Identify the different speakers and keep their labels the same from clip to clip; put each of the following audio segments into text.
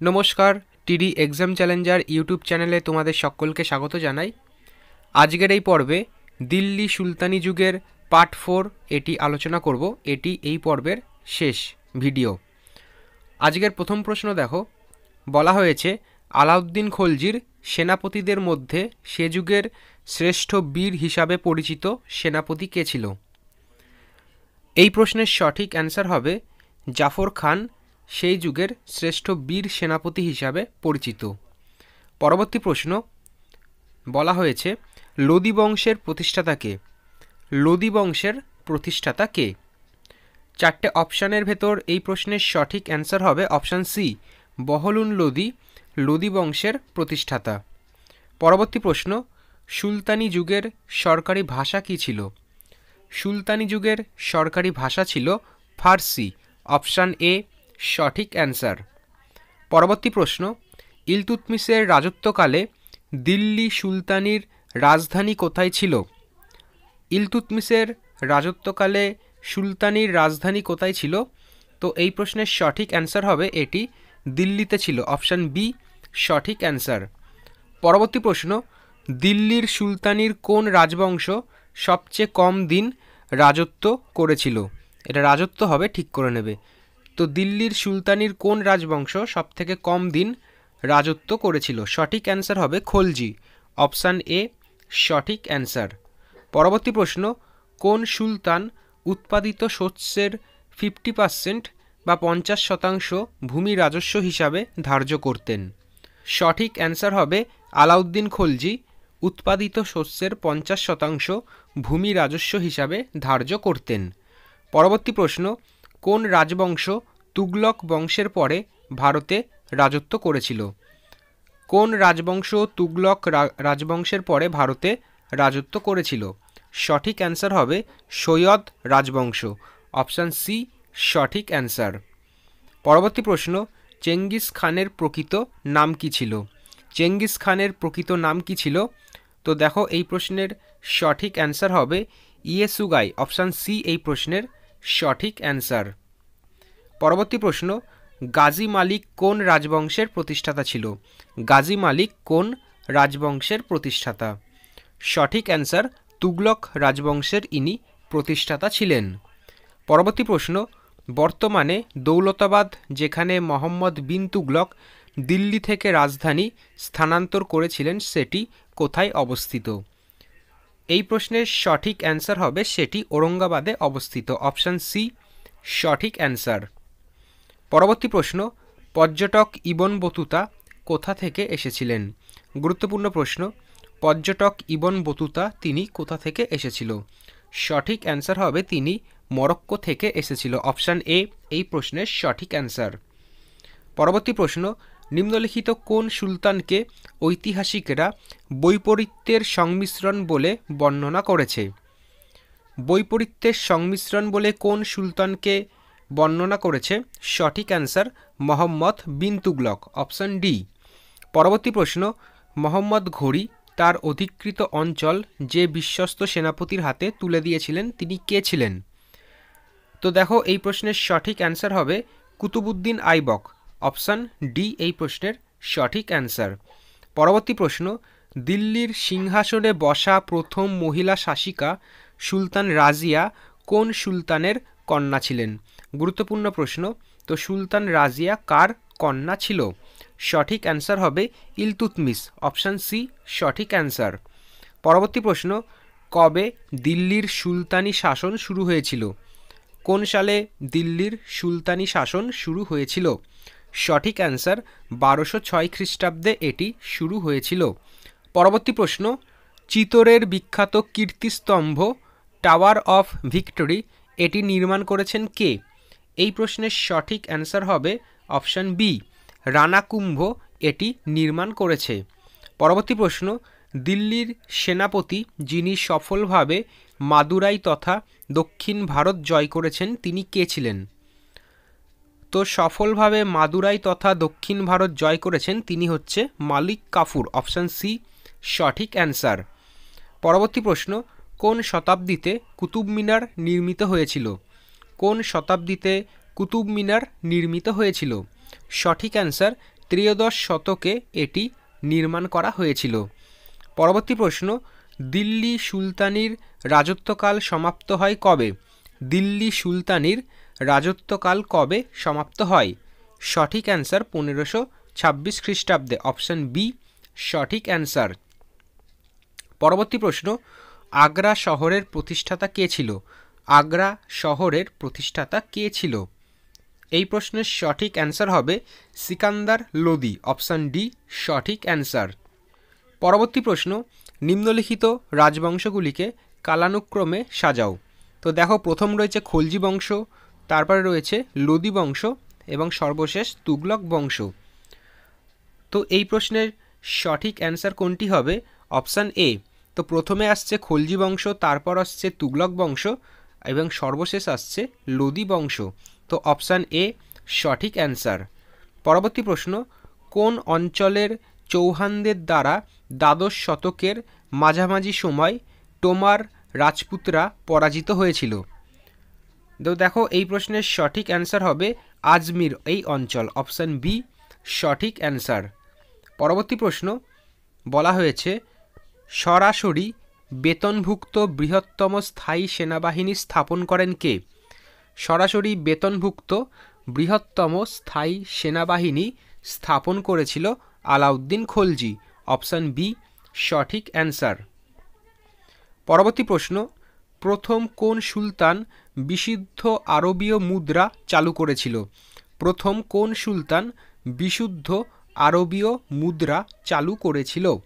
Speaker 1: নমস্কার, টিডি exam Challenger YouTube চ্যানেলে তোমাদের সকলকে স্বাগত জানাই। আজকের এই পর্বে দিল্লি সুলতানি যুগের পার্ট 4 এটি আলোচনা করব। এটি এই পর্বের শেষ ভিডিও। আজকের প্রথম প্রশ্ন দেখো, বলা হয়েছে আলাউদ্দিন খলজির সেনাপতিদের মধ্যে সে যুগের শ্রেষ্ঠ বীর হিসাবে পরিচিত সেনাপতি কে ছিল? এই প্রশ্নের সঠিক অ্যান্সার হবে জাফর খান সেই যুগের শ্রেষ্ঠ বীর সেনাপতি হিসাবে পরিচিত। পরবর্তী প্রশ্ন, বলা হয়েছে লোদি বংশের প্রতিষ্ঠাতা কে? লোদি বংশের প্রতিষ্ঠাতা কে? চারটে অপশানের ভেতর এই প্রশ্নের সঠিক অ্যান্সার হবে অপশান সি, বহলুন লোদি, লোদি বংশের প্রতিষ্ঠাতা। পরবর্তী প্রশ্ন, সুলতানি যুগের সরকারি ভাষা কী ছিল? সুলতানি যুগের সরকারি ভাষা ছিল ফার্সি, অপশান এ সঠিক অ্যান্সার। পরবর্তী প্রশ্ন, ইলতুৎমিশের রাজত্বকালে দিল্লি সুলতানির রাজধানী কোথায় ছিল? ইলতুৎমিশের রাজত্বকালে সুলতানির রাজধানী কোথায় ছিল? তো এই প্রশ্নের সঠিক অ্যান্সার হবে এটি দিল্লিতে ছিল, অপশান বি সঠিক অ্যান্সার। পরবর্তী প্রশ্ন, দিল্লির সুলতানির কোন রাজবংশ সবচেয়ে কম দিন রাজত্ব করেছিল? এটা রাজত্ব হবে, ঠিক করে নেবে। তো দিল্লির সুলতানির কোন রাজবংশ সবথেকে কম দিন রাজত্ব করেছিল? সঠিক অ্যান্সার হবে খলজি, অপশান এ সঠিক অ্যান্সার। পরবর্তী প্রশ্ন, কোন সুলতান উৎপাদিত শস্যের 50% বা 50% ভূমি রাজস্ব হিসাবে ধার্য করতেন? সঠিক অ্যান্সার হবে আলাউদ্দিন খলজি উৎপাদিত শস্যের 50% ভূমি রাজস্ব হিসাবে ধার্য করতেন। পরবর্তী প্রশ্ন, কোন রাজবংশ তুগলক বংশের পরে ভারতে রাজত্ব করেছিল? কোন রাজবংশ তুগলক রাজবংশের পরে ভারতে রাজত্ব করেছিল? সঠিক অ্যান্সার হবে সৈয়দ রাজবংশ, অপশান সি সঠিক অ্যান্সার। পরবর্তী প্রশ্ন, চেঙ্গিস খানের প্রকৃত নাম কি ছিল? চেঙ্গিস খানের প্রকৃত নাম কি ছিল? তো দেখো এই প্রশ্নের সঠিক অ্যান্সার হবে ইয়েসুগাই, অপশান সি এই প্রশ্নের সঠিক অ্যান্সার। পরবর্তী প্রশ্ন, গাজী মালিক কোন রাজবংশের প্রতিষ্ঠাতা ছিল? গাজী মালিক কোন রাজবংশের প্রতিষ্ঠাতা? সঠিক অ্যান্সার তুগলক রাজবংশের ইনি প্রতিষ্ঠাতা ছিলেন। পরবর্তী প্রশ্ন, বর্তমানে দৌলতাবাদ যেখানে মোহাম্মদ বিন তুগলক দিল্লি থেকে রাজধানী স্থানান্তর করেছিলেন সেটি কোথায় অবস্থিত? এই প্রশ্নের সঠিক অ্যান্সার হবে সেটি ঔরঙ্গাবাদে অবস্থিত, অপশান সি সঠিক অ্যান্সার। পরবর্তী প্রশ্ন, পর্যটক ইবন বতুতা কোথা থেকে এসেছিলেন? গুরুত্বপূর্ণ প্রশ্ন, পর্যটক ইবন বতুতা তিনি কোথা থেকে এসেছিল? সঠিক অ্যান্সার হবে তিনি মরক্কো থেকে এসেছিল, অপশান এ এই প্রশ্নের সঠিক অ্যান্সার। পরবর্তী প্রশ্ন, নিম্নলিখিত কোন সুলতানকে ঐতিহাসিকরা বৈপরীত্যের সংমিশ্রণ বলে বর্ণনা করেছে? বৈপরীত্যের সংমিশ্রণ বলে কোন সুলতানকে বর্ণনা করেছে? সঠিক answer Mohammad bin Tughlaq, option D. পরবর্তী প্রশ্ন, মোহাম্মদ ঘুরি তার অধিকৃত অঞ্চল যে বিশ্বস্ত সেনাপতির হাতে তুলে দিয়েছিলেন তিনি কে ছিলেন? তো দেখো এই প্রশ্নের সঠিক অ্যান্সার হবে কুতুবুদ্দিন আইবক, অপশান ডি এই প্রশ্নের সঠিক অ্যান্সার। পরবর্তী প্রশ্ন, দিল্লির সিংহাসনে বসা প্রথম মহিলা শাসিকা সুলতান রাজিয়া কোন সুলতানের কন্যা ছিলেন? গুরুত্বপূর্ণ প্রশ্ন, তো সুলতান রাজিয়া কার কন্যা ছিল? সঠিক অ্যান্সার হবে ইলতুৎমিশ, অপশান সি সঠিক অ্যান্সার। পরবর্তী প্রশ্ন, কবে দিল্লির সুলতানি শাসন শুরু হয়েছিল? কোন সালে দিল্লির সুলতানি শাসন শুরু হয়েছিল? সঠিক অ্যান্সার 1206 খ্রিস্টাব্দে এটি শুরু হয়েছিল। পরবর্তী প্রশ্ন, চিতোরের বিখ্যাত কীর্তিস্তম্ভ টাওয়ার অফ ভিক্টরি এটি নির্মাণ করেছেন কে? এই প্রশ্নের সঠিক অ্যান্সার হবে অপশান বি, রানা কুম্ভ এটি নির্মাণ করেছে। পরবর্তী প্রশ্ন, দিল্লির সেনাপতি যিনি সফলভাবে মাদুরাই তথা দক্ষিণ ভারত জয় করেছেন তিনি কে ছিলেন? তো সফলভাবে মাদুরাই তথা দক্ষিণ ভারত জয় করেছেন তিনি হচ্ছে মালিক কাফুর, অপশান সি সঠিক অ্যান্সার। পরবর্তী প্রশ্ন, কোন শতাব্দীতে কুতুব মিনার নির্মিত হয়েছিল? কোন শতাব্দীতে কুতুব মিনার নির্মিত হয়েছিল? সঠিক অ্যান্সার ত্রয়োদশ শতকে এটি নির্মাণ করা হয়েছিল। পরবর্তী প্রশ্ন, দিল্লি সুলতানির রাজত্বকাল সমাপ্ত হয় কবে? দিল্লি সুলতানির রাজত্বকাল কবে সমাপ্ত হয়? সঠিক অ্যান্সার 1526 খ্রিস্টাব্দে, অপশান বি সঠিক অ্যান্সার। পরবর্তী প্রশ্ন, আগ্রা শহরের প্রতিষ্ঠাতা কে ছিল? আগ্রা শহরের প্রতিষ্ঠাতা কে ছিল? এই প্রশ্নের সঠিক অ্যান্সার হবে সিকান্দার লোদি, অপশান ডি সঠিক অ্যান্সার। পরবর্তী প্রশ্ন, নিম্নলিখিত রাজবংশগুলিকে কালানুক্রমে সাজাও। তো দেখো, প্রথম রয়েছে খলজি বংশ, তারপরে রয়েছে লোদি বংশ এবং সর্বশেষ তুগলক বংশ। তো এই প্রশ্নের সঠিক অ্যান্সার কোনটি হবে? Option A. তো প্রথমে আসছে খলজি বংশ, তারপর আসছে তুগলক বংশ এবং সর্বশেষ আসছে লোদি বংশ। তো অপশান এ সঠিক অ্যান্সার। পরবর্তী প্রশ্ন, কোন অঞ্চলের চৌহানদের দ্বারা দ্বাদশ শতকের মাঝামাঝি সময় টোমার রাজপুতরা পরাজিত হয়েছিল? তো দেখো, এই প্রশ্নের সঠিক অ্যান্সার হবে আজমির এই অঞ্চল, অপশান বি সঠিক অ্যান্সার। পরবর্তী প্রশ্ন, বলা হয়েছে সরাসরি বেতনভুক্ত বৃহত্তম স্থায়ী সেনাবাহিনী স্থাপন করেন কে? সরাসরি বেতনভুক্ত বৃহত্তম স্থায়ী সেনাবাহিনী স্থাপন করেছিল আলাউদ্দিন খলজি, অপশান বি সঠিক অ্যান্সার। পরবর্তী প্রশ্ন, প্রথম কোন সুলতান বিশুদ্ধ আরবীয় মুদ্রা চালু করেছিল? প্রথম কোন সুলতান বিশুদ্ধ আরবীয় মুদ্রা চালু করেছিল?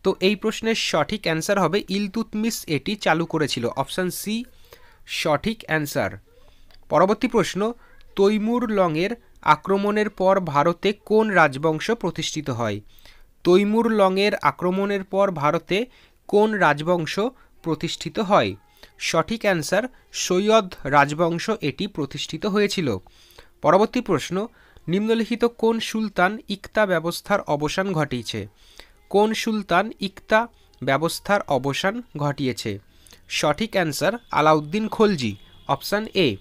Speaker 1: তো এই প্রশ্নের সঠিক অ্যান্সার হবে ইলতুৎমিশ এটি চালু করেছিল, অপশান সি সঠিক অ্যান্সার। পরবর্তী প্রশ্ন, তৈমুর লংয়ের আক্রমণের পর ভারতে কোন রাজবংশ প্রতিষ্ঠিত হয়? তৈমুর লংয়ের আক্রমণের পর ভারতে কোন রাজবংশ প্রতিষ্ঠিত হয়? সঠিক অ্যান্সার সৈয়দ রাজবংশ এটি প্রতিষ্ঠিত হয়েছিল। পরবর্তী প্রশ্ন, নিম্নলিখিত কোন সুলতান ইকতা ব্যবস্থার অবসান ঘটিয়েছে? কোন সুলতান ইকতা ব্যবস্থার অবসান ঘটিয়েছে? সঠিক answer Alauddin Khalji, option A.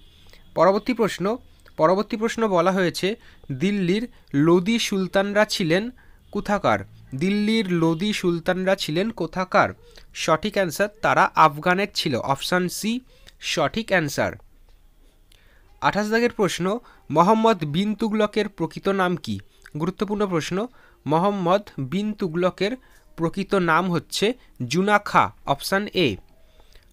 Speaker 1: পরবর্তী প্রশ্ন বলা হয়েছে দিল্লির লোদি সুলতানরা ছিলেন কোথাকার? দিল্লির লোদি সুলতানরা ছিলেন কোথাকার? সঠিক অ্যান্সার তারা আফগানের ছিল, অপশান সি সঠিক অ্যান্সার। 28 দাগের প্রশ্ন, মোহাম্মদ বিন তুগলকের প্রকৃত নাম কি? গুরুত্বপূর্ণ প্রশ্ন। মোহাম্মদ বিন তুগলকের প্রকৃত নাম হচ্ছে জুনা খা, অপশান এ।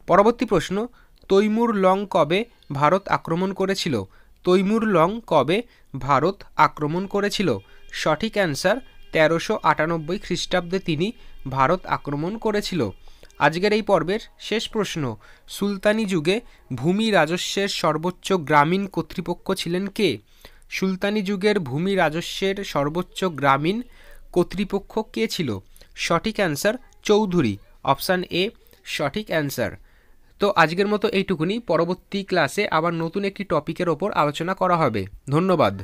Speaker 1: পরবর্তী প্রশ্ন, তৈমুর লং কবে ভারত আক্রমণ করেছিল? তৈমুর লং কবে ভারত আক্রমণ করেছিল? সঠিক অ্যান্সার 1398 খ্রিস্টাব্দে তিনি ভারত আক্রমণ করেছিল। আজকের এই পর্বের শেষ প্রশ্ন, সুলতানি যুগে ভূমি রাজস্বের সর্বোচ্চ গ্রামীণ কর্তৃপক্ষ ছিলেন কে? সুলতানি যুগের ভূমি রাজস্বের সর্বোচ্চ গ্রামীণ কর্তৃপক্ষ কে ছিল? সঠিক অ্যান্সার চৌধুরী, অপশান এ সঠিক অ্যান্সার। তো আজকের মতো এইটুকুনি। পরবর্তী ক্লাসে আবার নতুন একটি টপিকের ওপর আলোচনা করা হবে। ধন্যবাদ।